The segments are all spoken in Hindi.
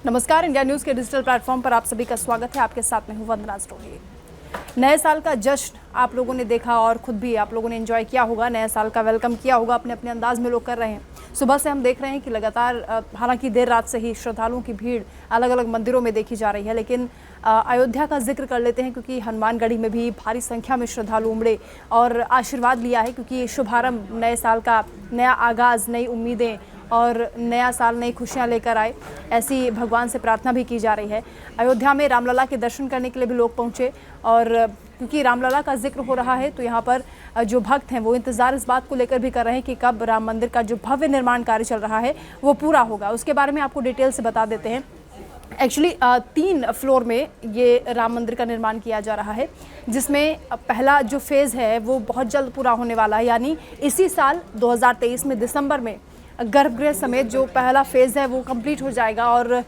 नमस्कार, इंडिया न्यूज़ के डिजिटल प्लेटफॉर्म पर आप सभी का स्वागत है। आपके साथ में हूँ वंदना स्टोरी। नए साल का जश्न आप लोगों ने देखा और खुद भी आप लोगों ने एंजॉय किया होगा। नए साल का वेलकम किया होगा, अपने अपने अंदाज में लोग कर रहे हैं। सुबह से हम देख रहे हैं कि लगातार हालांकि देर रात से ही श्रद्धालुओं की भीड़ अलग अलग मंदिरों में देखी जा रही है, लेकिन अयोध्या का जिक्र कर लेते हैं क्योंकि हनुमानगढ़ी में भी भारी संख्या में श्रद्धालु उमड़े और आशीर्वाद लिया है, क्योंकि शुभारंभ नए साल का, नया आगाज़, नई उम्मीदें और नया साल नई खुशियां लेकर आए, ऐसी भगवान से प्रार्थना भी की जा रही है। अयोध्या में रामलला के दर्शन करने के लिए भी लोग पहुंचे और क्योंकि रामलला का जिक्र हो रहा है तो यहाँ पर जो भक्त हैं वो इंतज़ार इस बात को लेकर भी कर रहे हैं कि कब राम मंदिर का जो भव्य निर्माण कार्य चल रहा है वो पूरा होगा। उसके बारे में आपको डिटेल से बता देते हैं। एक्चुअली 3 फ्लोर में ये राम मंदिर का निर्माण किया जा रहा है, जिसमें पहला जो फेज़ है वो बहुत जल्द पूरा होने वाला है, यानी इसी साल 2023 में दिसंबर में गर्भगृह समेत जो पहला फेज़ है वो कंप्लीट हो जाएगा और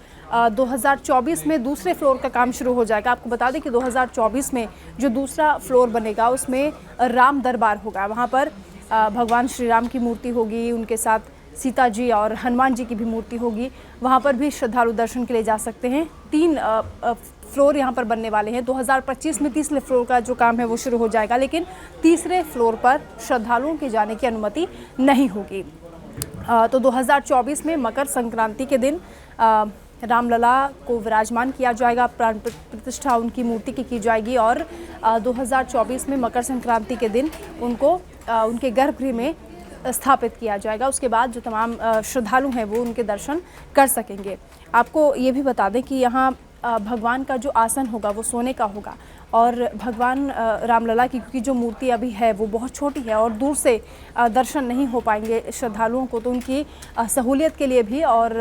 2024 में दूसरे फ्लोर का काम शुरू हो जाएगा। आपको बता दें कि 2024 में जो दूसरा फ्लोर बनेगा उसमें राम दरबार होगा। वहाँ पर भगवान श्री राम की मूर्ति होगी, उनके साथ सीता जी और हनुमान जी की भी मूर्ति होगी। वहाँ पर भी श्रद्धालु दर्शन के लिए जा सकते हैं। 3 फ्लोर यहाँ पर बनने वाले हैं। 2025 में तीसरे फ्लोर का जो काम है वो शुरू हो जाएगा, लेकिन तीसरे फ्लोर पर श्रद्धालुओं के जाने की अनुमति नहीं होगी। तो 2024 में मकर संक्रांति के दिन रामलला को विराजमान किया जाएगा, प्राण प्रतिष्ठा उनकी मूर्ति की जाएगी और 2024 में मकर संक्रांति के दिन उनको उनके गर्भगृह में स्थापित किया जाएगा। उसके बाद जो तमाम श्रद्धालु हैं वो उनके दर्शन कर सकेंगे। आपको ये भी बता दें कि यहाँ भगवान का जो आसन होगा वो सोने का होगा और भगवान रामलला की क्योंकि जो मूर्ति अभी है वो बहुत छोटी है और दूर से दर्शन नहीं हो पाएंगे श्रद्धालुओं को, तो उनकी सहूलियत के लिए भी और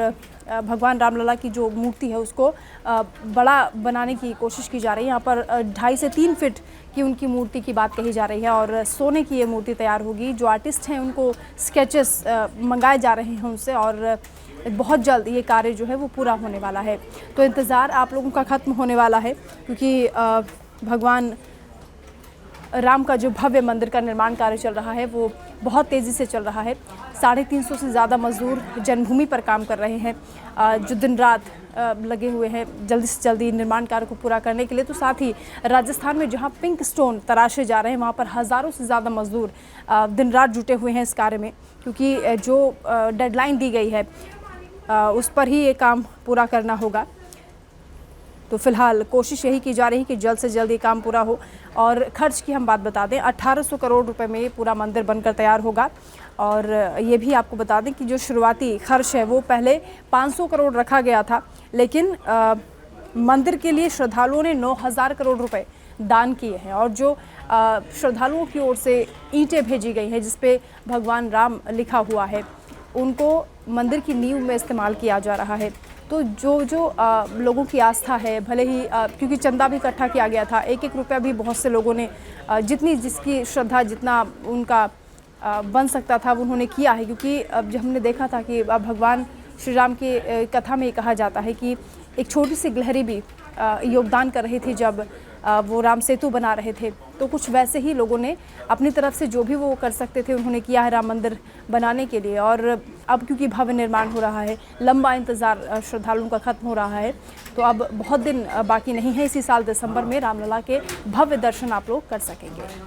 भगवान रामलला की जो मूर्ति है उसको बड़ा बनाने की कोशिश की जा रही है। यहाँ पर 2.5 से 3 फीट की उनकी मूर्ति की बात कही जा रही है और सोने की ये मूर्ति तैयार होगी। जो आर्टिस्ट हैं उनको स्केचेस मंगाए जा रहे हैं उनसे और बहुत जल्द ये कार्य जो है वो पूरा होने वाला है। तो इंतज़ार आप लोगों का ख़त्म होने वाला है, क्योंकि भगवान राम का जो भव्य मंदिर का निर्माण कार्य चल रहा है वो बहुत तेज़ी से चल रहा है। 350 से ज़्यादा मज़दूर जन्मभूमि पर काम कर रहे हैं, जो दिन रात लगे हुए हैं जल्दी से जल्दी निर्माण कार्य को पूरा करने के लिए। तो साथ ही राजस्थान में जहां पिंक स्टोन तराशे जा रहे हैं वहां पर हज़ारों से ज़्यादा मज़दूर दिन रात जुटे हुए हैं इस कार्य में, क्योंकि जो डेडलाइन दी गई है उस पर ही ये काम पूरा करना होगा। तो फिलहाल कोशिश यही की जा रही है कि जल्द से जल्द ये काम पूरा हो। और खर्च की हम बात बता दें, 1800 करोड़ रुपए में ये पूरा मंदिर बनकर तैयार होगा। और ये भी आपको बता दें कि जो शुरुआती खर्च है वो पहले 500 करोड़ रखा गया था, लेकिन मंदिर के लिए श्रद्धालुओं ने 9000 करोड़ रुपए दान किए हैं और जो श्रद्धालुओं की ओर से ईंटें भेजी गई हैं जिसपे भगवान राम लिखा हुआ है, उनको मंदिर की नींव में इस्तेमाल किया जा रहा है। तो जो लोगों की आस्था है, भले ही क्योंकि चंदा भी इकट्ठा किया गया था, 1-1 रुपया भी बहुत से लोगों ने जिसकी श्रद्धा जितना उनका बन सकता था वो उन्होंने किया है। क्योंकि जब हमने देखा था कि भगवान श्री राम की कथा में कहा जाता है कि एक छोटी सी गिलहरी भी योगदान कर रही थी जब वो राम सेतु बना रहे थे। तो कुछ वैसे ही लोगों ने अपनी तरफ से जो भी वो कर सकते थे उन्होंने किया है राम मंदिर बनाने के लिए। और अब क्योंकि भव्य निर्माण हो रहा है, लंबा इंतज़ार श्रद्धालुओं का ख़त्म हो रहा है, तो अब बहुत दिन बाकी नहीं है। इसी साल दिसंबर में रामलला के भव्य दर्शन आप लोग कर सकेंगे।